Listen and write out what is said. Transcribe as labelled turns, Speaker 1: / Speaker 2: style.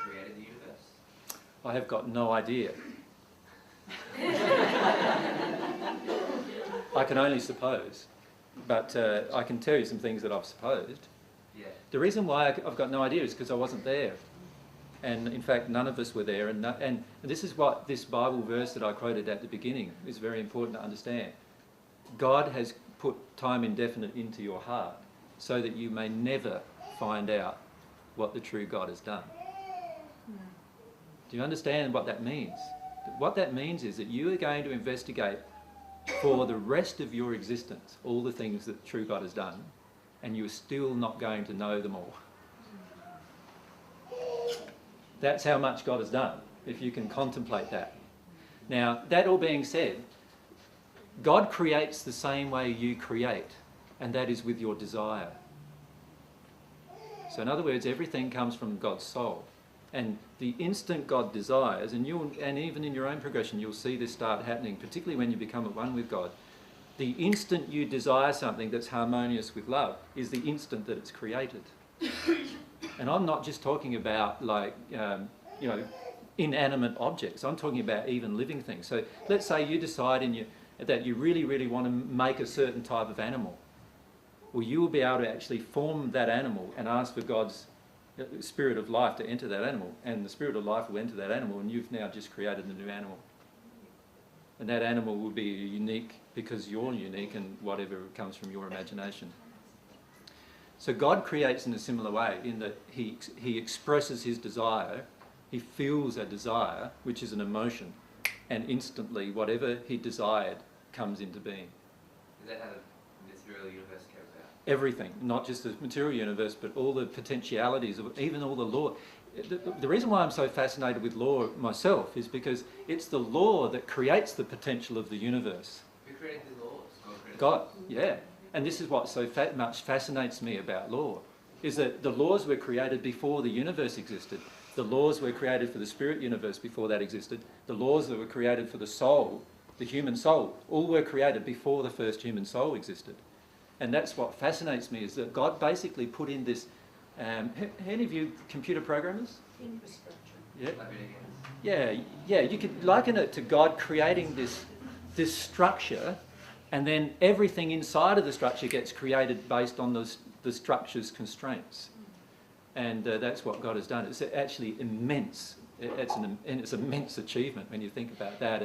Speaker 1: created the universe?
Speaker 2: I have got no idea. I can only suppose, but I can tell you some things that I've supposed.
Speaker 1: Yeah.
Speaker 2: The reason why I've got no idea is because I wasn't there. And in fact, none of us were there. And this is what this Bible verse that I quoted at the beginning is very important to understand. God has put time indefinite into your heart so that you may never find out what the true God has done. Do you understand what that means? What that means is that you are going to investigate for the rest of your existence all the things that true God has done, and you're still not going to know them all. That's how much God has done, if you can contemplate that. Now, that all being said, God creates the same way you create, and that is with your desire. So in other words, everything comes from God's soul. And the instant God desires, and even in your own progression, you'll see this start happening, particularly when you become at one with God. The instant you desire something that's harmonious with love is the instant that it's created. And I'm not just talking about inanimate objects. I'm talking about even living things. So let's say you decide that you really, really want to make a certain type of animal. Well, you will be able to actually form that animal and ask for God's spirit of life to enter that animal, and the spirit of life will enter that animal, and you've now just created a new animal. And that animal will be unique because you're unique, and whatever comes from your imagination. So God creates in a similar way, in that he expresses his desire, he feels a desire, which is an emotion, and instantly whatever he desired comes into being.
Speaker 1: Is that how the material universe came about?
Speaker 2: Everything, not just the material universe, but all the potentialities, even all the law. The reason why I'm so fascinated with law myself is because it's the law that creates the potential of the universe.
Speaker 1: Who created the laws?
Speaker 2: God, yeah. And this is what so much fascinates me about law, is that the laws were created before the universe existed. The laws were created for the spirit universe before that existed. The laws that were created for the soul, the human soul, all were created before the first human soul existed. And that's what fascinates me, is that God basically put in this... any of you computer programmers?
Speaker 3: Infrastructure.
Speaker 2: Yeah. Yeah. You could liken it to God creating this structure, and then everything inside of the structure gets created based on the structure's constraints. And that's what God has done. It's actually immense. It's an immense achievement when you think about that.